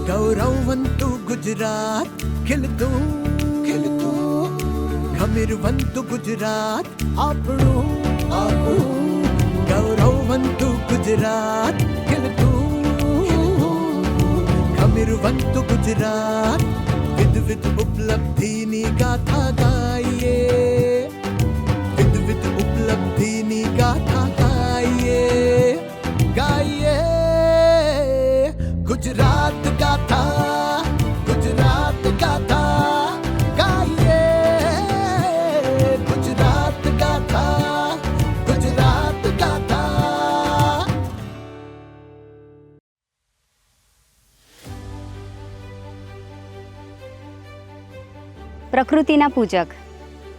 गौरववंतु गुजरात खिलतु खिलतु घमिरवंतु गुजरात આપણું गौरववंतु गुजरात खिलतु घमिरवंतु गुजरात विध विध उपलब्धिनी गाथा गाઈએ विध विध उपलब्धिनी गाथा गाઈએ गाઈએ गुजरात गाथा गुजरात गाथा गाઈએ गुजरात गाथा गुजरात गाथा। પ્રકૃતિના પૂજક,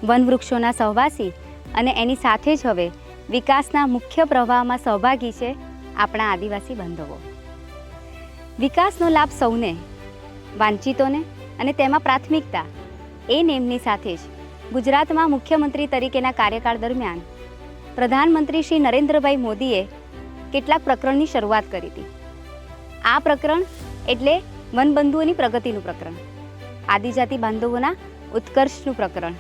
વનવૃક્ષોના સહવાસી અને એની સાથે જ હવે વિકાસના મુખ્ય પ્રવાહમાં સહભાગી છે આપણા આદિવાસી બાંધવો. વિકાસનો લાભ સૌને, વાંચિતોને અને તેમાં પ્રાથમિકતા એ નેમની સાથે જ ગુજરાતમાં મુખ્યમંત્રી તરીકેના કાર્યકાળ દરમિયાન પ્રધાનમંત્રી શ્રી નરેન્દ્રભાઈ મોદીએ કેટલાક પ્રકરણની શરૂઆત કરી હતી. આ પ્રકરણ એટલે વનબંધુઓની પ્રગતિનું પ્રકરણ, આદિજાતિ બાંધવોના ઉત્કર્ષનું પ્રકરણ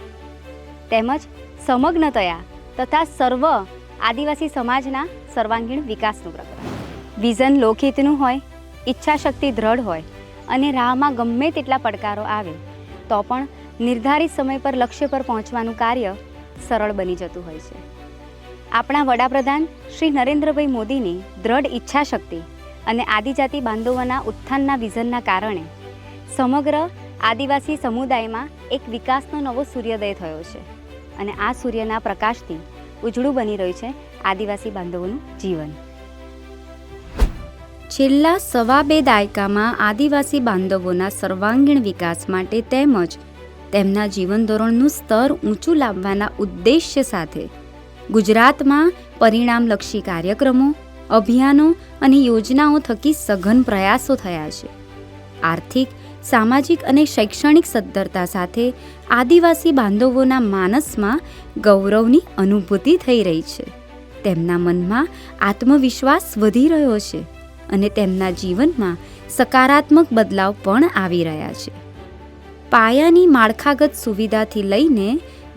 તેમજ સમગ્નતયા તથા સર્વ આદિવાસી સમાજના સર્વાંગીણ વિકાસનું પ્રકરણ. વિઝન લોકહિતનું હોય, ઈચ્છાશક્તિ દ્રઢ હોય અને રાહમાં ગમે તેટલા પડકારો આવે તો પણ નિર્ધારિત સમય પર લક્ષ્ય પર પહોંચવાનું કાર્ય સરળ બની જતું હોય છે. આપણા વડાપ્રધાન શ્રી નરેન્દ્રભાઈ મોદીની દ્રઢ ઈચ્છાશક્તિ અને આદિજાતિ બાંધવોના ઉત્થાનના વિઝનના કારણે સમગ્ર આદિવાસી સમુદાયમાં એક વિકાસનો નવો સૂર્યોદય થયો છે અને આ સૂર્યના પ્રકાશથી ઉજળું બની રહ્યું છે આદિવાસી બાંધવોનું જીવન. છેલ્લા 2.5 દાયકામાં આદિવાસી બાંધવોના સર્વાંગીણ વિકાસ માટે તેમજ તેમના જીવન ધોરણનું સ્તર ઊંચું લાવવાના ઉદ્દેશ્ય સાથે ગુજરાતમાં પરિણામલક્ષી કાર્યક્રમો, અભિયાનો અને યોજનાઓ થકી સઘન પ્રયાસો થયા છે. આર્થિક, સામાજિક અને શૈક્ષણિક સદ્ધરતા સાથે આદિવાસી બાંધવોના માનસમાં ગૌરવની અનુભૂતિ થઈ રહી છે. તેમના મનમાં આત્મવિશ્વાસ વધી રહ્યો છે અને તેમના જીવનમાં સકારાત્મક બદલાવ પણ આવી રહ્યા છે. પાયાની માળખાગત સુવિધાથી લઈને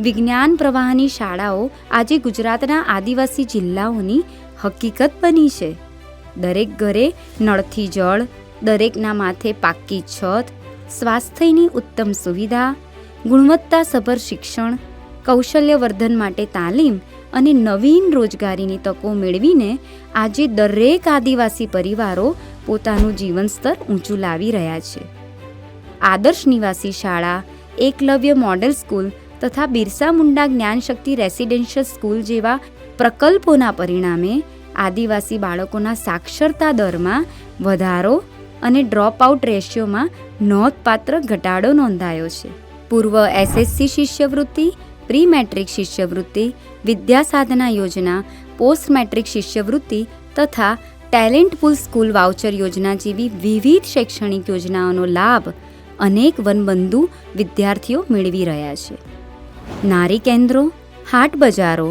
વિજ્ઞાન પ્રવાહની શાળાઓ આજે ગુજરાતના આદિવાસી જિલ્લાઓની હકીકત બની છે. દરેક ઘરે નળથી જળ, દરેકના માથે પાક્કી છત, સ્વાસ્થ્યની ઉત્તમ સુવિધા, ગુણવત્તાસભર શિક્ષણ, કૌશલ્યવર્ધન માટે તાલીમ અને નવીન રોજગારીની તકો મેળવીને આજે દરેક આદિવાસી પરિવારો પોતાનું જીવન સ્તર ઊંચું લાવી રહ્યા છે. આદર્શ નિવાસી શાળા, એકલવ્ય મોડેલ સ્કૂલ તથા બિરસા મુંડા જ્ઞાનશક્તિ રેસિડેન્શિયલ સ્કૂલ જેવા પ્રકલ્પોના પરિણામે આદિવાસી બાળકોના સાક્ષરતા દરમાં વધારો અને ડ્રોપઆઉટ રેશિયોમાં નોંધપાત્ર ઘટાડો નોંધાયો છે. પૂર્વ એસએસસી શિષ્યવૃત્તિ, પ્રી મેટ્રિક શિષ્યવૃત્તિ, વિદ્યા સાધના યોજના, પોસ્ટ મેટ્રિક શિષ્યવૃત્તિ તથા ટેલેન્ટ પુલ સ્કૂલ વાઉચર યોજના જેવી વિવિધ શૈક્ષણિક યોજનાઓનો લાભ અનેક વનબંધુ વિદ્યાર્થીઓ મેળવી રહ્યા છે. નારી કેન્દ્રો, હાટ બજારો,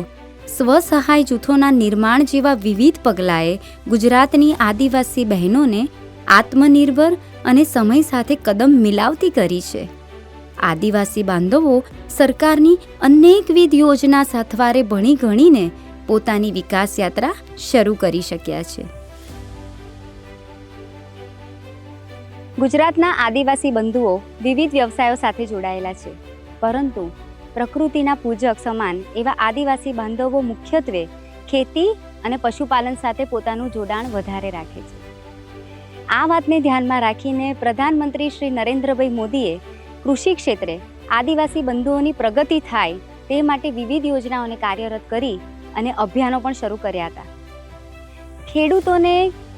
સ્વસહાય જૂથોના નિર્માણ જેવા વિવિધ પગલાંએ ગુજરાતની આદિવાસી બહેનોને આત્મનિર્ભર અને સમય સાથે કદમ મિલાવતી કરી છે. આદિવાસી બાંધવો સરકારની અનેકવિધ યોજના સાથવારે ભણી ગણીને પોતાની વિકાસ યાત્રા શરૂ કરી શક્યા છે. ગુજરાતના આદિવાસી બંધુઓ વિવિધ વ્યવસાયો સાથે જોડાયેલા છે, પરંતુ પ્રકૃતિના પૂજક સમાન એવા આદિવાસી બાંધવો મુખ્યત્વે ખેતી અને પશુપાલન સાથે પોતાનું જોડાણ વધારે રાખે છે. આ વાતને ધ્યાનમાં રાખીને પ્રધાનમંત્રી શ્રી નરેન્દ્રભાઈ મોદીએ કૃષિ ક્ષેત્રે આદિવાસી બંધુઓની પ્રગતિ થાય તે માટે વિવિધ યોજનાઓને કાર્યરત કરી અને અભિયાનો પણ શરૂ કર્યા હતા. ખેડૂતોને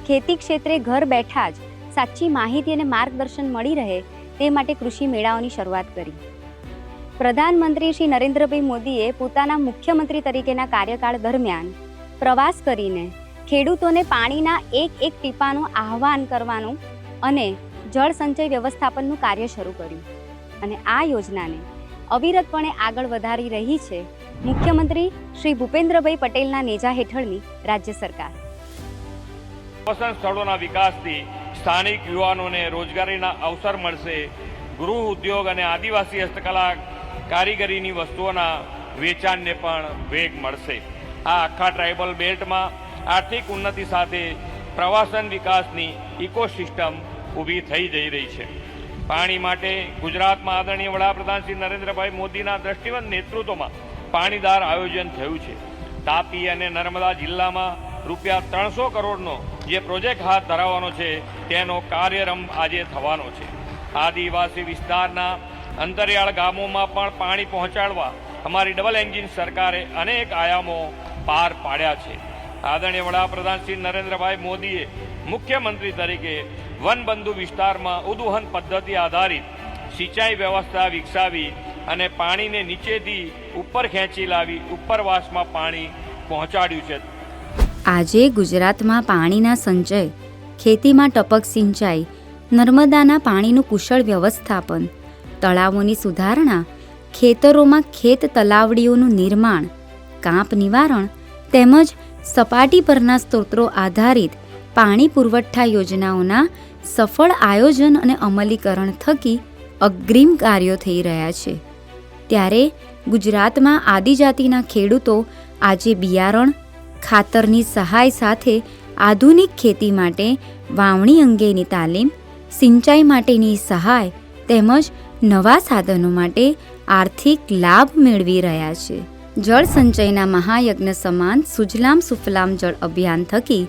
ખેતી ક્ષેત્રે ઘર બેઠા જ સાચી માહિતી અને માર્ગદર્શન મળી રહે તે માટે કૃષિ મેળાઓની શરૂઆત કરી. પ્રધાનમંત્રી શ્રી નરેન્દ્રભાઈ મોદીએ પોતાના મુખ્યમંત્રી તરીકેના કાર્યકાળ દરમિયાન પ્રવાસ કરીને ખેડૂતોને પાણીના એક એક ટીપાનું આહ્વાન કરવાનું અને જળ સંચય વ્યવસ્થાપનનું કાર્ય શરૂ કર્યું અને આ યોજનાને અવિરતપણે આગળ વધારી રહી છે મુખ્યમંત્રી શ્રી ભૂપેન્દ્રભાઈ પટેલના નેજા હેઠળની રાજ્ય સરકાર. પ્રવાસન સ્થળોના વિકાસથી સ્થાનિક યુવાનોને રોજગારીના અવસર મળશે. ગૃહ ઉદ્યોગ અને આદિવાસી હસ્તકલા કારીગરીની વસ્તુઓના વેચાણને પણ વેગ મળશે. આ આખા ટ્રાઇબલ બેલ્ટમાં આર્થિક ઉન્નતિ સાથે પ્રવાસન વિકાસની ઇકોસિસ્ટમ ઊભી થઈ જઈ રહી છે. પાણી માટે ગુજરાતમાં આદરણીય વડાપ્રધાન શ્રી નરેન્દ્રભાઈ મોદીના દ્રષ્ટિવંત નેતૃત્વમાં પાણીદાર આયોજન થયું છે. તાપી અને નર્મદા જિલ્લામાં રૂપિયા 300 કરોડનો જે પ્રોજેક્ટ હાથ ધરાવવાનો છે તેનો કાર્યારંભ આજે થવાનો છે. આદિવાસી વિસ્તારના અંતરિયાળ ગામોમાં પણ પાણી પહોંચાડવા અમારી ડબલ એન્જિન સરકારે અનેક આયામો પાર પાડ્યા છે. આદરણીય વડાપ્રધાન શ્રી નરેન્દ્રભાઈ મોદીએ મુખ્યમંત્રી તરીકે વનબંધુ વિસ્તારમાં ઉદવહન પદ્ધતિ આધારિત સિંચાઈ વ્યવસ્થા વિકસાવી અને પાણીને નીચેથી ઉપર ખેંચી લાવી ઉપરવાસમાં પાણી પહોંચાડ્યું છે. આજે ગુજરાતમાં પાણીના સંચય, ખેતીમાં ટપક સિંચાઈ, નર્મદાના પાણીનું કુશળ વ્યવસ્થાપન, તળાવોની સુધારણા, ખેતરોમાં ખેત તલાવડીઓનું નિર્માણ, કાંપ નિવારણ તેમજ સપાટી પરના સ્ત્રોતો આધારિત પાણી પુરવઠા યોજનાઓના સફળ આયોજન અને અમલીકરણ થકી અગ્રીમ કાર્યો થઈ રહ્યા છે. ત્યારે ગુજરાતમાં આદિજાતિના ખેડૂતો આજે બિયારણ, ખાતરની સહાય સાથે આધુનિક ખેતી માટે વાવણી અંગેની તાલીમ, સિંચાઈ માટેની સહાય તેમજ નવા સાધનો માટે આર્થિક લાભ મેળવી રહ્યા છે. જળ સંચયના મહાયજ્ઞ સમાન સુજલામ સુફલામ જળ અભિયાન થકી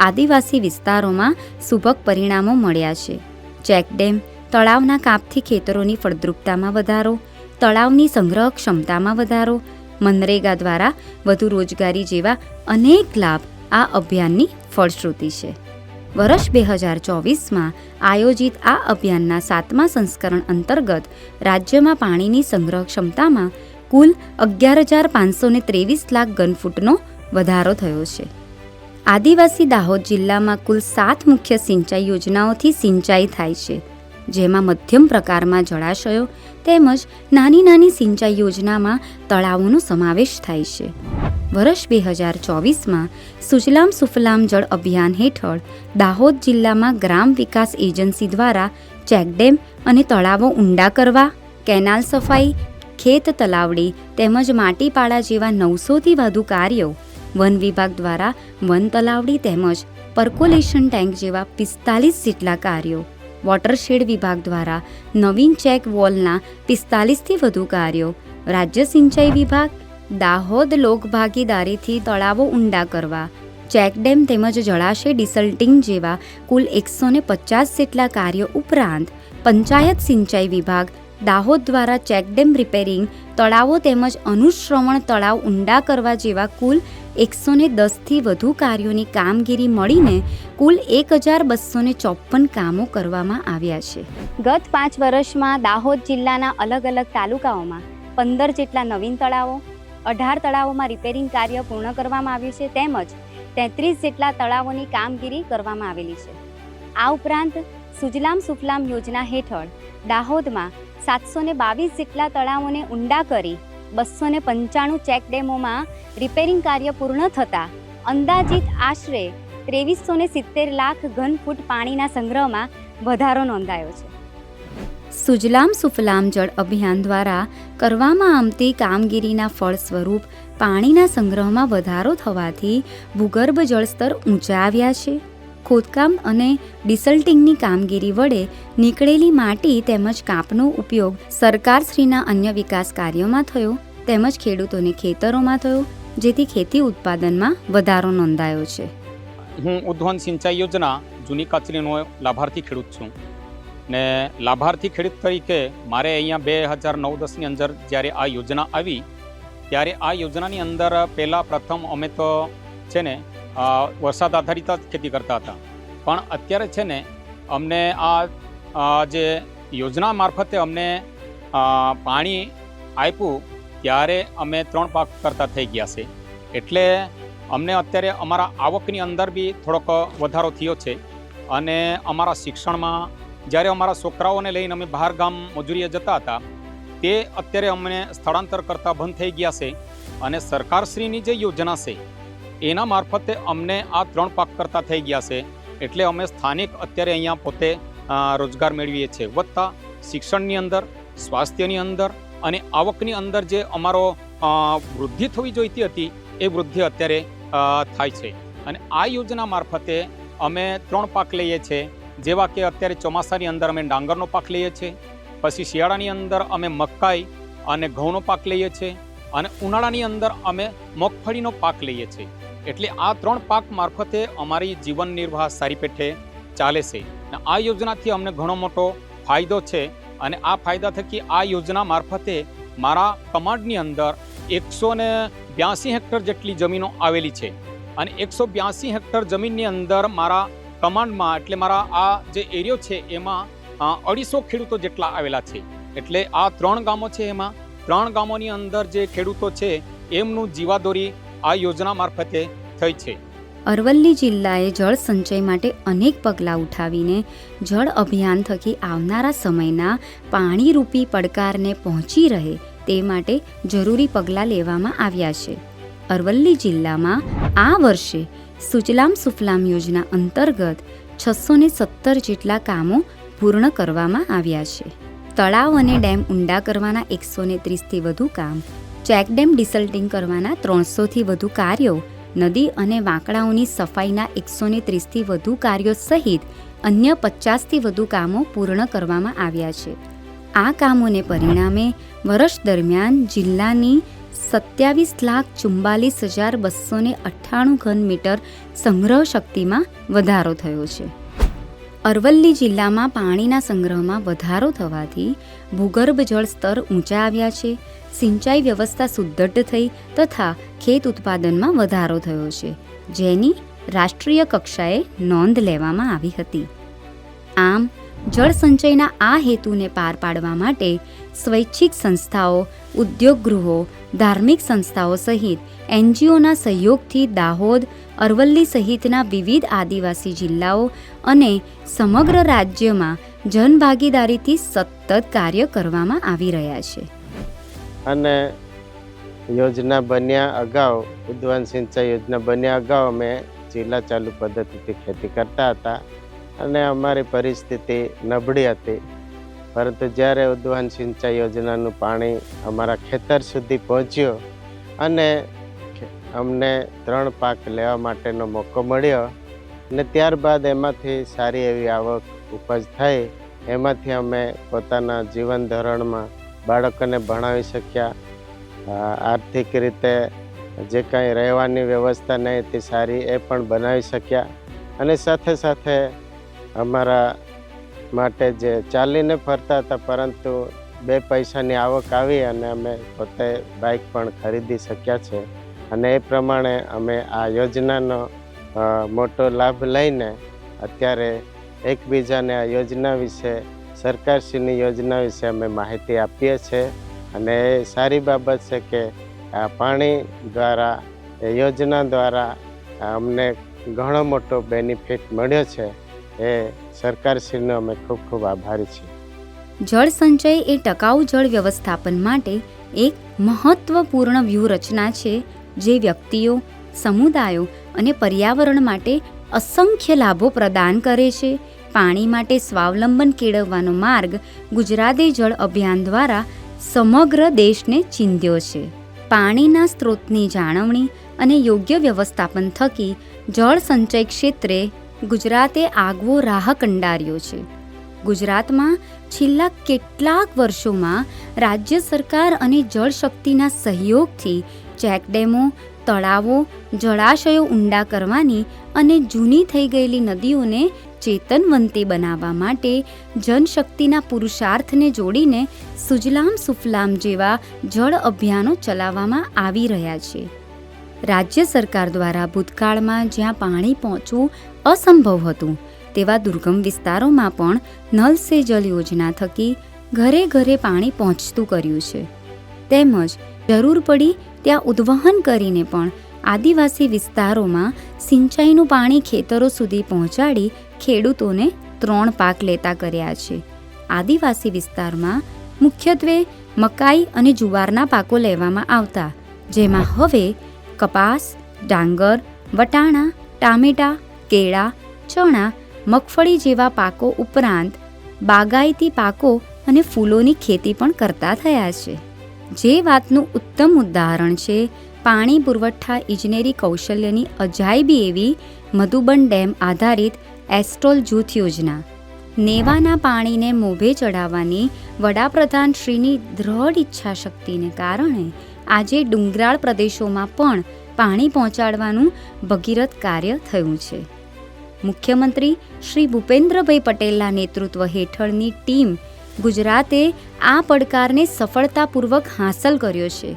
આદિવાસી વિસ્તારોમાં સુભગ પરિણામો મળ્યા છે. ચેકડેમ, તળાવના કાપથી ખેતરોની ફળદ્રુપતામાં વધારો, તળાવની સંગ્રહ ક્ષમતામાં વધારો, મનરેગા દ્વારા વધુ રોજગારી જેવા અનેક લાભ આ અભિયાનની ફળશ્રુતિ છે. વર્ષ 2024માં આયોજિત આ અભિયાનના 7મા સંસ્કરણ અંતર્ગત રાજ્યમાં પાણીની સંગ્રહ ક્ષમતામાં કુલ 11,523 લાખ ઘનફૂટનો વધારો થયો છે. આદિવાસી દાહોદ જિલ્લામાં કુલ 7 મુખ્ય સિંચાઈ યોજનાઓથી સિંચાઈ થાય છે, જેમાં મધ્યમ પ્રકારમાં જળાશયો તેમજ નાની નાની સિંચાઈ યોજનામાં તળાવોનો સમાવેશ થાય છે. વર્ષ 2024માં સુજલામ સુફલામ જળ અભિયાન હેઠળ દાહોદ જિલ્લામાં ગ્રામ વિકાસ એજન્સી દ્વારા ચેકડેમ અને તળાવો ઊંડા કરવા, કેનાલ સફાઈ, ખેત તલાવડી તેમજ માટીપાડા જેવા 900થી વધુ કાર્યો, વન વિભાગ દ્વારા વન તલાવડી તેમજ પર્કોલેશન ટેન્ક જેવા 45 જેટલા કાર્યો, વોટરશેડ વિભાગ દ્વારા નવીન ચેક વોલના 45થી વધુ કાર્યો, રાજ્ય સિંચાઈ વિભાગ દાહોદ લોક ભાગીદારીથી તળાવો ઊંડા કરવા, ચેકડેમ તેમજ જળાશય ડિસલ્ટિંગ જેવા કુલ 150 જેટલા કાર્યો ઉપરાંત પંચાયત સિંચાઈ વિભાગ દાહોદ દ્વારા ચેકડેમ રિપેરિંગ, તળાવો તેમજ અનુશ્રવણ તળાવ ઊંડા કરવા જેવા કુલ 110થી વધુ કાર્યોની કામગીરી મળીને કુલ 1,254 કામો કરવામાં આવ્યા છે. ગત 5 વર્ષમાં દાહોદ જિલ્લાના અલગ અલગ તાલુકાઓમાં 15 જેટલા નવીન તળાવો, 18 તળાવોમાં રિપેરિંગ કાર્ય પૂર્ણ કરવામાં આવ્યું છે તેમજ 33 જેટલા તળાવોની કામગીરી કરવામાં આવેલી છે. આ ઉપરાંત સુજલામ સુફલામ યોજના હેઠળ દાહોદમાં 722 જેટલા તળાવોને ઊંડા કરી 295 ચેકડેમોમાં રિપેરિંગ કાર્ય પૂર્ણ થતાં અંદાજિત આશરે 2370 લાખ ઘનફૂટ પાણીના સંગ્રહમાં વધારો નોંધાયો છે. સુજલામ સુફલામ જળ અભિયાન દ્વારા કરવામાં આવતી કામગીરીના ફળ સ્વરૂપ પાણીના સંગ્રહમાં વધારો થવાથી ભૂગર્ભ જળસ્તર ઊંચા આવ્યા છે. ખોદકામ અને ડિસલ્ટિંગની કામગીરી વડે નીકળેલી માટી તેમજ કાપનો ઉપયોગ સરકારશ્રીના અન્ય વિકાસ કાર્યોમાં થયો તેમજ ખેડૂતોને ખેતરોમાં થયો, જેથી ખેતી ઉત્પાદનમાં વધારો નોંધાયો છે. હું ઉદ્વહન સિંચાઈ યોજના જૂની કચરીનો લાભાર્થી ખેડૂત છું ને લાભાર્થી ખેડૂત તરીકે મારે અહીંયા 2009-10ની અંદર જ્યારે આ યોજના આવી ત્યારે આ યોજનાની અંદર પ્રથમ અમે તો છે ને વરસાદ આધારિત જ ખેતી કરતા હતા, પણ અત્યારે છે ને અમને આ જે યોજના મારફતે અમને પાણી આપ્યું ત્યારે અમે 3 પાક કરતા થઈ ગયા છે. એટલે અમને અત્યારે અમારા આવકની અંદર બી થોડોક વધારો થયો છે અને અમારા શિક્ષણમાં જ્યારે અમારા છોકરાઓને લઈને અમે બહાર ગામ મજૂરીએ જતા હતા તે અત્યારે અમને સ્થળાંતર કરતા બંધ થઈ ગયા છે અને સરકારશ્રીની જે યોજના છે એના મારફતે અમને આ 3 પાક કરતા થઈ ગયા છે. એટલે અમે સ્થાનિક અત્યારે અહીંયા પોતે રોજગાર મેળવીએ છીએ. વત્તા શિક્ષણની અંદર, સ્વાસ્થ્યની અંદર અને આવકની અંદર જે અમારો વૃદ્ધિ થવી જોઈતી હતી એ વૃદ્ધિ અત્યારે થાય છે. અને આ યોજના મારફતે અમે 3 પાક લઈએ છીએ, જેવા કે અત્યારે ચોમાસાની અંદર અમે ડાંગરનો પાક લઈએ છીએ, પછી શિયાળાની અંદર અમે મકાઈ અને ઘઉંનો પાક લઈએ છીએ અને ઉનાળાની અંદર અમે મગફળીનો પાક લઈએ છીએ. એટલે આ 3 પાક મારફતે અમારી જીવન નિર્વાહ સારી પેઠે ચાલે છે. અને આ યોજનાથી અમને ઘણો મોટો ફાયદો છે. અને આ ફાયદા થકી આ યોજના મારફતે મારા કમાન્ડની અંદર 182 હેક્ટર જેટલી જમીનો આવેલી છે. અને 182 હેક્ટર જમીનની અંદર મારા કમાન્ડમાં એટલે મારા આ જે એરિયો છે એમાં 250 ખેડૂતો જેટલા આવેલા છે. એટલે આ 3 ગામો છે, એમાં 3 ગામોની અંદર જે ખેડૂતો છે એમનું જીવાદોરી આ યોજના મારફતે થઈ છે. અરવલ્લી જિલ્લાએ જળ સંચય માટે અનેક પગલાં ઉઠાવીને જળ અભિયાન થકી આવનારા સમયના પાણીરૂપી પડકારને પહોંચી રહે તે માટે જરૂરી પગલાં લેવામાં આવ્યા છે. અરવલ્લી જિલ્લામાં આ વર્ષે સુજલામ સુફલામ યોજના અંતર્ગત 617 જેટલા કામો પૂર્ણ કરવામાં આવ્યા છે. તળાવ અને ડેમ ઊંડા કરવાના 130થી વધુ કામ, ચેકડેમ ડિસલ્ટિંગ કરવાના 300થી વધુ કાર્યો, નદી અને વાંકડાઓની સફાઈના 130થી વધુ કાર્યો સહિત અન્ય 50થી વધુ કામો પૂર્ણ કરવામાં આવ્યા છે. આ કામોને પરિણામે વર્ષ દરમિયાન જિલ્લાની 27,44,298 ઘન મીટર સંગ્રહ શક્તિમાં વધારો થયો છે. અરવલ્લી જિલ્લામાં પાણીના સંગ્રહમાં વધારો થવાથી ભૂગર્ભ જળ સ્તર ઊંચા આવ્યા છે, સિંચાઈ વ્યવસ્થા સુદૃઢ થઈ તથા ખેત ઉત્પાદનમાં વધારો થયો છે, જેની રાષ્ટ્રીય કક્ષાએ નોંધ લેવામાં આવી હતી. આમ જળ સંચયના આ હેતુને પાર પાડવા માટે સ્વૈચ્છિક સંસ્થાઓ, ઉદ્યોગ ગૃહો, ધાર્મિક સંસ્થાઓ સહિત NGOના સહયોગથી દાહોદ, અરવલ્લી સહિતના વિવિધ આદિવાસી જિલ્લાઓ અને સમગ્ર રાજ્યમાં જનભાગીદારીથી સતત કાર્ય કરવામાં આવી રહ્યા છે. અને યોજના બન્યા અગાઉ, ઉદ્વહન સિંચાઈ યોજના બન્યા અગાઉ અમે જિલ્લા ચાલુ પદ્ધતિથી ખેતી કરતા હતા અને અમારી પરિસ્થિતિ નબળી હતી. પરંતુ જ્યારે ઉદ્વહન સિંચાઈ યોજનાનું પાણી અમારા ખેતર સુધી પહોંચ્યો અને અમને 3 પાક લેવા માટેનો મોકો મળ્યો અને ત્યારબાદ એમાંથી સારી એવી આવક ઉપજ થઈ. એમાંથી અમે પોતાના જીવન ધોરણમાં બાળકોને ભણાવી શક્યા, આર્થિક રીતે જે કાંઈ રહેવાની વ્યવસ્થા નહીં તે સારી એ પણ બનાવી શક્યા. અને સાથે સાથે અમારા માટે જે ચાલીને ફરતા હતા પરંતુ 2 પૈસાની આવક આવી અને અમે પોતે બાઇક પણ ખરીદી શક્યા છે. અને એ પ્રમાણે અમે આ યોજનાનો મોટો લાભ લઈને અત્યારે એકબીજાને આ યોજના વિશે, સરકારશ્રીની યોજના વિશે અમે માહિતી આપીએ છીએ. અને એ સારી બાબત છે કે આ પાણી દ્વારા, એ યોજના દ્વારા અમને ઘણો મોટો બેનિફિટ મળ્યો છે. એ સરકારશ્રીનો અમે ખૂબ ખૂબ આભારી છીએ. જળ સંચય એ ટકાઉ જળ વ્યવસ્થાપન માટે એક મહત્વપૂર્ણ વ્યૂહરચના છે, જે વ્યક્તિઓ, સમુદાયો અને પર્યાવરણ માટે અસંખ્ય લાભો પ્રદાન કરે છે. પાણી માટે સ્વાવલંબન કેળવવાનો માર્ગ ગુજરાતે જળ અભિયાન દ્વારા સમગ્ર દેશને ચીંધ્યો છે. પાણીના સ્ત્રોતની જાળવણી અને યોગ્ય વ્યવસ્થાપન થકી જળ સંચય ક્ષેત્રે ગુજરાતે આગવો રાહ કંડાર્યો છે. ગુજરાતમાં છેલ્લા કેટલાક વર્ષોમાં રાજ્ય સરકાર અને જળશક્તિના સહયોગથી ચેકડેમો, તળાવો, જળાશયો ઊંડા કરવાની અને જૂની થઈ ગયેલી નદીઓને ચેતનવંતી બનાવવા માટે જનશક્તિના પુરુષાર્થને જોડીને સુજલામ સુફલામ જેવા જળ અભિયાનો ચલાવવામાં આવી રહ્યા છે. રાજ્ય સરકાર દ્વારા ભૂતકાળમાં જ્યાં પાણી પહોંચવું અસંભવ હતું તેવા દુર્ગમ વિસ્તારોમાં પણ નલ સે જલ યોજના થકી ઘરે ઘરે પાણી પહોંચતું કર્યું છે. તેમજ જરૂર પડી ત્યાં ઉદ્વહન કરીને પણ આદિવાસી વિસ્તારોમાં સિંચાઈનું પાણી ખેતરો સુધી પહોંચાડી ખેડૂતોને 3 પાક લેતા કર્યા છે. આદિવાસી વિસ્તારમાં મુખ્યત્વે મકાઈ અને જુવારના પાકો લેવામાં આવતા, જેમાં હવે કપાસ, ડાંગર, વટાણા, ટામેટા, કેળા, ચણા, મગફળી જેવા પાકો ઉપરાંત બાગાયતી પાકો અને ફૂલોની ખેતી પણ કરતા થયા છે. જે વાતનું ઉત્તમ ઉદાહરણ છે પાણી પુરવઠા ઇજનેરી કૌશલ્યની અજાયબી એવી મધુબન ડેમ આધારિત એસ્ટ્રોલ જૂથ યોજના. નેવાના પાણીને મોભે ચડાવવાની વડાપ્રધાન શ્રીની દ્રઢ ઈચ્છાશક્તિને કારણે આજે ડુંગરાળ પ્રદેશોમાં પણ પાણી પહોંચાડવાનું ભગીરથ કાર્ય થયું છે. મુખ્યમંત્રી શ્રી ભૂપેન્દ્રભાઈ પટેલના નેતૃત્વ હેઠળની ટીમ ગુજરાતે આ પડકારને સફળતાપૂર્વક હાંસલ કર્યો છે.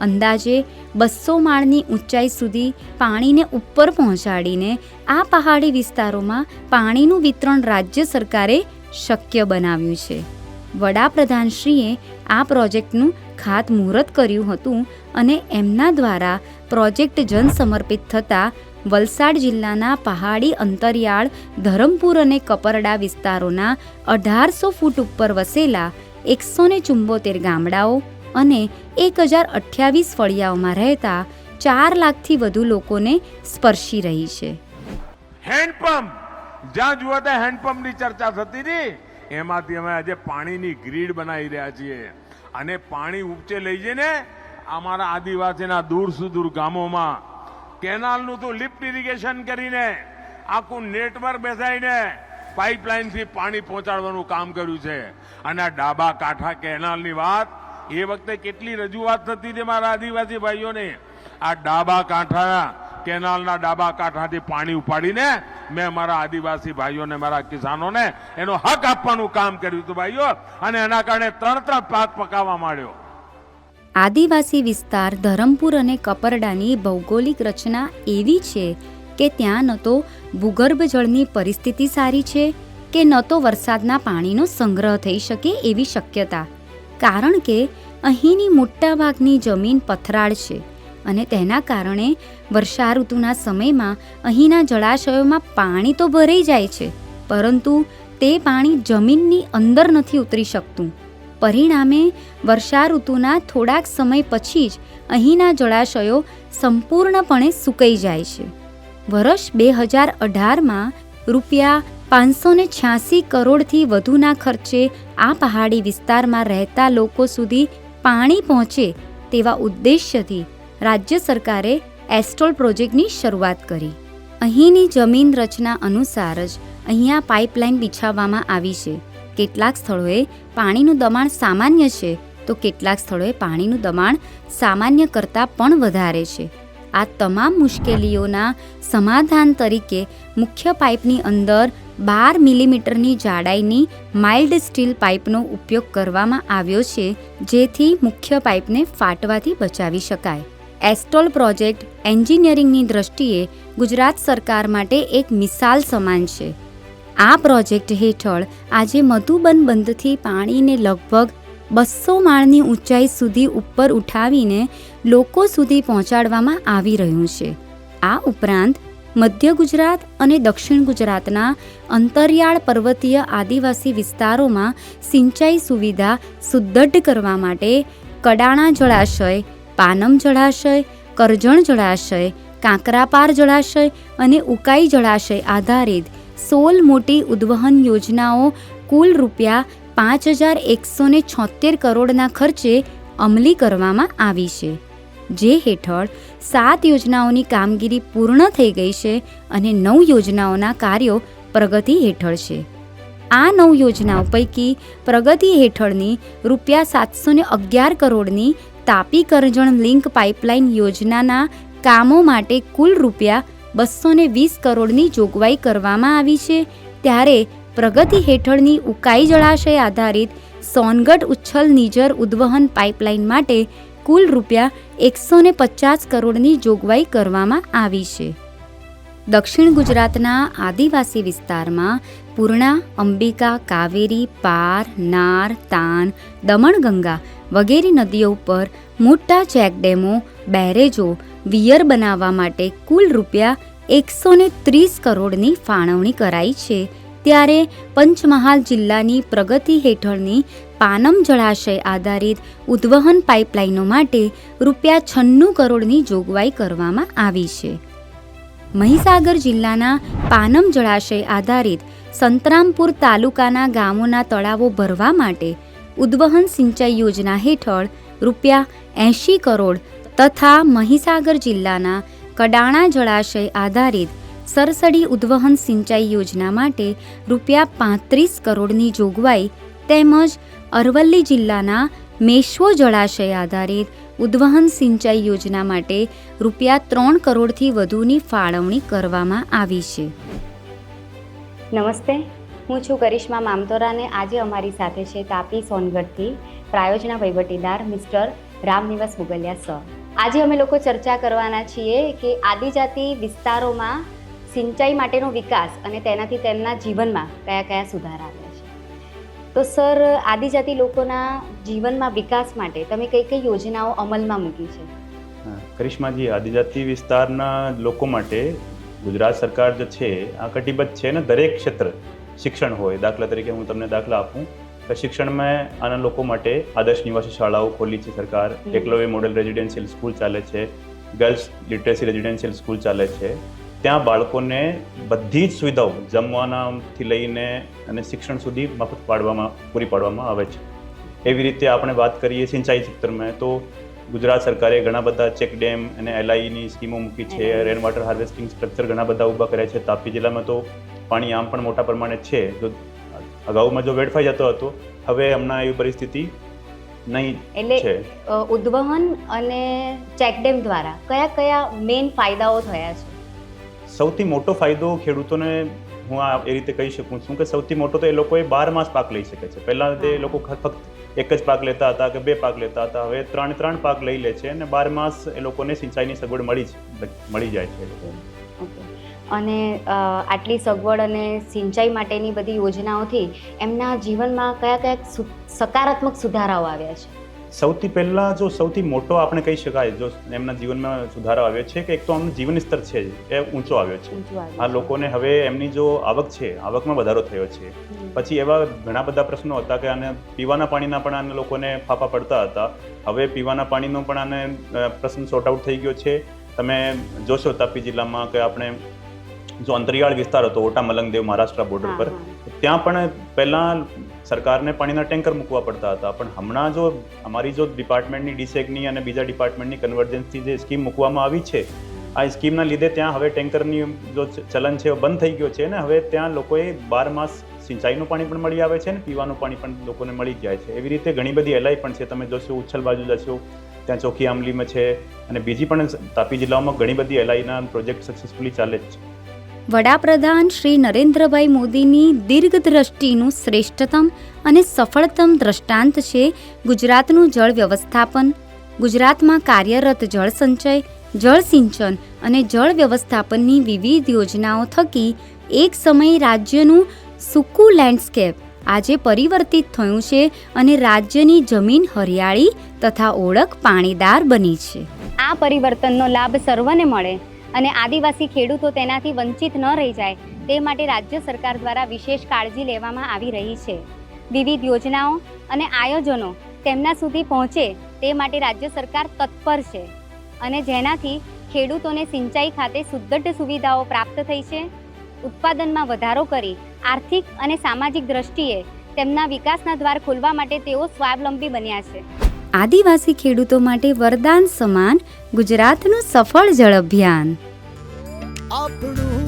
અંદાજે 200 માળની ઊંચાઈ સુધી પાણીને ઉપર પહોંચાડીને આ પહાડી વિસ્તારોમાં પાણીનું વિતરણ રાજ્ય સરકારે શક્ય બનાવ્યું છે. વડાપ્રધાનશ્રીએ આ પ્રોજેક્ટનું ખાતમુહૂર્ત કર્યું હતું અને એમના દ્વારા પ્રોજેક્ટ જન સમર્પિત થતાં વલસાડ જિલ્લાના પહાડી અંતરિયાળ ધરમપુર અને કપરડા વિસ્તારોના 1800 ફૂટ ઉપર વસેલા 174 ગામડાઓ અને 1028 ફળિયાઓમાં રહેતા 4 લાખથી વધુ લોકોને સ્પર્શી રહી છે. હેન્ડપંપ જ્યાં જુઓ ત્યાં હેન્ડપંપની ચર્ચા થતી હતી, એમાંથી અમે આજે પાણીની ગ્રીડ બનાવી રહ્યા છીએ અને પાણી ઉપચે લઈ જઈને અમારા આદિવાસીના દૂર સુદૂર ગામોમાં કેનાલનું તો લિફ્ટ ઇરિગેશન કરીને આખું નેટવર્ક બેસાડીને પાઇપલાઇનથી પાણી પહોંચાડવાનું કામ કર્યું છે. અને આ ડાબા કાંઠા કેનાલની વાત એ વખતે કેટલી રજૂઆત થતી હતી મારા આદિવાસી ભાઈઓને. આ ડાબા કાંઠા કેનાલના ડાબા કાંઠાથી પાણી ઉપાડીને મેં મારા આદિવાસી ભાઈઓને, મારા કિસાનોને એનો હક આપવાનું કામ કર્યું હતું ભાઈઓ, અને એના કારણે 3 પાક પકાવવા માંડ્યો. આદિવાસી વિસ્તાર ધરમપુર અને કપરડાની ભૌગોલિક રચના એવી છે કે ત્યાં ન તો ભૂગર્ભ જળની પરિસ્થિતિ સારી છે કે ન તો વરસાદના પાણીનો સંગ્રહ થઈ શકે એવી શક્યતા. કારણ કે અહીંની મોટાભાગની જમીન પથરાળ છે અને તેના કારણે વર્ષા ઋતુના સમયમાં અહીંના જળાશયોમાં પાણી તો ભરાઈ જાય છે, પરંતુ તે પાણી જમીનની અંદર નથી ઉતરી શકતું. પરિણામે વર્ષા ઋતુના થોડાક સમય પછી જ અહીંના જળાશયો સંપૂર્ણપણે સુકાઈ જાય છે. વર્ષ 2018માં ₹586 કરોડથી વધુના ખર્ચે આ પહાડી વિસ્તારમાં રહેતા લોકો સુધી પાણી પહોંચે તેવા ઉદ્દેશ્યથી રાજ્ય સરકારે એસ્ટ્રોલ પ્રોજેક્ટની શરૂઆત કરી. અહીંની જમીન રચના અનુસાર જ અહીંયા પાઇપલાઇન બિછાવવામાં આવી છે. કેટલાક સ્થળોએ પાણીનું દબાણ સામાન્ય છે તો કેટલાક સ્થળોએ પાણીનું દબાણ સામાન્ય કરતાં પણ વધારે છે. આ તમામ મુશ્કેલીઓના સમાધાન તરીકે મુખ્ય પાઇપની અંદર 12 મિલીમીટરની જાડાઈની માઇલ્ડ સ્ટીલ પાઇપનો ઉપયોગ કરવામાં આવ્યો છે, જેથી મુખ્ય પાઇપને ફાટવાથી બચાવી શકાય. એસ્ટ્રોલ પ્રોજેક્ટ એન્જિનિયરિંગની દ્રષ્ટિએ ગુજરાત સરકાર માટે એક મિસાલ સમાન છે. આ પ્રોજેક્ટ હેઠળ આજે મધુબન બંધથી પાણીને લગભગ 200 માળની ઊંચાઈ સુધી ઉપર ઉઠાવીને લોકો સુધી પહોંચાડવામાં આવી રહ્યું છે. આ ઉપરાંત મધ્ય ગુજરાત અને દક્ષિણ ગુજરાતના અંતરિયાળ પર્વતીય આદિવાસી વિસ્તારોમાં સિંચાઈ સુવિધા સુદૃઢ કરવા માટે કડાણા જળાશય, પાનમ જળાશય, કરજણ જળાશય, કાંકરાપાર જળાશય અને ઉકાઈ જળાશય આધારિત 16 મોટી ઉદ્વહન યોજનાઓ કુલ ₹5,176 કરોડના ખર્ચે અમલી કરવામાં આવી છે, જે હેઠળ 7 યોજનાઓની કામગીરી પૂર્ણ થઈ ગઈ છે અને 9 યોજનાઓના કાર્યો પ્રગતિ હેઠળ છે. આ 9 યોજનાઓ પૈકી પ્રગતિ હેઠળની ₹711 કરોડની તાપી કરજણ લિંક પાઇપલાઇન યોજનાના કામો માટે કુલ ₹220 કરોડની જોગવાઈ કરવામાં આવી છે, ત્યારે પ્રગતિ હેઠળની ઉકાઈ જળાશય આધારિત સોનગઢ ઉચ્છલ નિઝર ઉદ્વહન પાઇપલાઇન માટે કુલ ₹150 કરોડની જોગવાઈ કરવામાં આવી છે. દક્ષિણ ગુજરાતના આદિવાસી વિસ્તારમાં પૂર્ણા, અંબિકા, કાવેરી, પાર, નાર, તાન, દમણગંગા વગેરે નદીઓ ઉપર મોટા ચેકડેમો, બેરેજો, વિયર બનાવવા માટે કુલ ₹130 કરોડની ફાળવણી કરાઈ છે, ત્યારે પંચમહાલ જિલ્લાની પ્રગતિ હેઠળની પાનમ જળાશય આધારિત ઉદ્વહન પાઇપલાઇનો માટે ₹96 કરોડની જોગવાઈ કરવામાં આવી છે. મહીસાગર જિલ્લાના પાનમ જળાશય આધારિત સંતરામપુર તાલુકાના ગામોના તળાવો ભરવા માટે ઉદ્વહન સિંચાઈ યોજના હેઠળ રૂપિયા 80 કરોડ તથા મહીસાગર જિલ્લાના કડાણા જળાશય આધારિત સરસડી ઉદ્વહન સિંચાઈ યોજના માટે રૂપિયા 35 કરોડની જોગવાઈ તેમજ અરવલ્લી જિલ્લાના મેશ્વો જળાશય આધારિત ઉદ્વહન સિંચાઈ યોજના માટે રૂપિયા 3 કરોડથી વધુની ફાળવણી કરવામાં આવી છે. નમસ્તે, હું છું કરિશ્મા મામતોરા અને આજે અમારી સાથે છે તાપી સોનગઢથી પ્રાયોજના વહીવટીદાર મિસ્ટર રામનિવાસ મુગલિયા સર. આજે અમે લોકો ચર્ચા કરવાના છીએ કે આદિજાતિ વિસ્તારોમાં સિંચાઈ માટેનો વિકાસ અને તેનાથી તેમના જીવનમાં કયા કયા સુધારા આવ્યા છે. તો સર, આદિજાતિ લોકોના જીવનમાં વિકાસ માટે તમે કઈ કઈ યોજનાઓ અમલમાં મૂકી છે? કરિશ્માજી, આદિજાતિ વિસ્તારના લોકો માટે ગુજરાત સરકાર જે છે આ કટિબદ્ધ છે ને દરેક ક્ષેત્ર, શિક્ષણ હોય, દાખલા તરીકે હું તમને દાખલા આપું તો શિક્ષણમાં આના લોકો માટે આદર્શ નિવાસી શાળાઓ ખોલી છે સરકાર, એકલવ્ય મોડેલ રેઝિડેન્શિયલ સ્કૂલ ચાલે છે, ગર્લ્સ લિટરેસી રેઝિડેન્શિયલ સ્કૂલ ચાલે છે. ત્યાં બાળકોને બધી જ સુવિધાઓ જમવાનાથી લઈને અને શિક્ષણ સુધી મફત પૂરી પાડવામાં આવે છે. એવી રીતે આપણે વાત કરીએ સિંચાઈ ક્ષેત્રમાં તો ગુજરાત સરકારે ઘણા બધા ચેક ડેમ અને એલઆઈની સ્કીમો મૂકી છે, રેન વોટર હાર્વેસ્ટિંગ સ્ટ્રક્ચર ઘણા બધા ઊભા કર્યા છે. તાપી જિલ્લામાં તો પાણી આમ પણ મોટા પ્રમાણે છે, જો અગાઉમાં જો વેડફાઈ જતો હતો, હવે હમણાં એવી પરિસ્થિતિ નહીં છે. એટલે ઉદ્વહન અને ચેકડેમ દ્વારા કયા કયા મેઇન ફાયદાઓ થયા છે? સૌથી મોટો ફાયદો ખેડૂતોને હું એ રીતે કહી શકું છું કે સૌથી મોટો તો એ લોકોએ 12 માસ પાક લઈ શકે છે. પહેલાં તે લોકો ફક્ત એક જ પાક લેતા હતા કે 2 પાક લેતા હતા, હવે 3 પાક લઈ લે છે અને 12 માસ એ લોકોને સિંચાઈની સગવડ મળી જાય છે. ઓકે. અને આટલી સગવડ અને સિંચાઈ માટેની બધી યોજનાઓથી એમના જીવનમાં કયા કયા સકારાત્મક સુધારાઓ આવ્યા છે? સૌથી પહેલાં જો સૌથી મોટો આપણે કહી શકાય જો એમના જીવનમાં સુધારો આવ્યો છે કે એક તો એમનું જીવન સ્તર છે એ ઊંચો આવ્યો છે. આ લોકોને હવે એમની જો આવક છે, આવકમાં વધારો થયો છે. પછી એવા ઘણા બધા પ્રશ્નો હતા કે આને પીવાના પાણીના પણ આને લોકોને ફાફા પડતા હતા. હવે પીવાના પાણીનો પણ આને પ્રશ્ન સોર્ટ આઉટ થઈ ગયો છે. તમે જોશો તાપી જિલ્લામાં કે આપણે જો અંતરિયાળ વિસ્તાર હતો ઓટા મલંગદેવ મહારાષ્ટ્ર બોર્ડર પર, ત્યાં પણ પહેલાં સરકારને પાણીના ટેન્કર મૂકવા પડતા હતા. પણ હમણાં જો અમારી જો ડિપાર્ટમેન્ટની ડીસેકની અને બીજા ડિપાર્ટમેન્ટની કન્વર્જન્સથી જે સ્કીમ મૂકવામાં આવી છે, આ સ્કીમના લીધે ત્યાં હવે ટેન્કરની જો ચલન છે બંધ થઈ ગયો છે ને હવે ત્યાં લોકોએ 12 માસ સિંચાઈનું પાણી પણ મળી આવે છે ને પીવાનું પાણી પણ લોકોને મળી જાય છે. એવી રીતે ઘણી બધી એલઆઈ પણ છે. તમે જોશો ઉચ્છલ બાજુ જશો ત્યાં ચોકી આમલીમાં છે અને બીજી પણ તાપી જિલ્લામાં ઘણી બધી એલઆઈના પ્રોજેક્ટ સક્સેસફુલી ચાલે જ છે. વડાપ્રધાન શ્રી નરેન્દ્રભાઈ મોદીની દીર્ઘદ્રષ્ટિનું શ્રેષ્ઠતમ અને સફળતમ દ્રષ્ટાંત છે ગુજરાતનું જળ વ્યવસ્થાપન. ગુજરાતમાં કાર્યરત જળ સંચય, જળ સિંચન અને જળ વ્યવસ્થાપનની વિવિધ યોજનાઓ થકી એક સમયે રાજ્યનું સૂકું લેન્ડસ્કેપ આજે પરિવર્તિત થયું છે અને રાજ્યની જમીન હરિયાળી તથા ઓળખ પાણીદાર બની છે. આ પરિવર્તનનો લાભ સર્વને મળે અને આદિવાસી ખેડૂતો તેનાથી વંચિત ન રહી જાય તે માટે રાજ્ય સરકાર દ્વારા વિશેષ કાળજી લેવામાં આવી રહી છે. વિવિધ યોજનાઓ અને આયોજનો તેમના સુધી પહોંચે તે માટે રાજ્ય સરકાર તત્પર છે અને જેનાથી ખેડૂતોને સિંચાઈ ખાતે સુદૃઢ સુવિધાઓ પ્રાપ્ત થઈ છે. ઉત્પાદનમાં વધારો કરી આર્થિક અને સામાજિક દ્રષ્ટિએ તેમના વિકાસના દ્વાર ખોલવા માટે તેઓ સ્વાવલંબી બન્યા છે. આદિવાસી ખેડૂતો માટે વરદાન સમાન ગુજરાતનું સફળ જળ અભિયાન. આપણું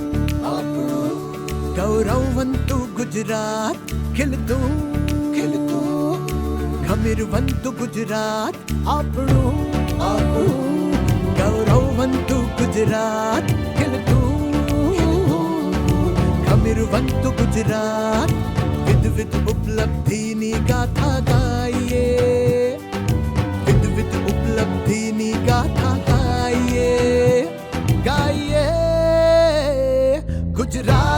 ગૌરવવંતું ગુજરાત, ખીલતું ખમીરવંતું ગુજરાત. આપણું ગૌરવવંતું ગુજરાત, ખીલતું ખમીરવંતું ગુજરાત. વિવિધ ઉપલબ્ધિની ગાથા ગાઈએ, વિવિધ ઉપલબ્ધિની ગાથા ગાઈએ ગુજરાત.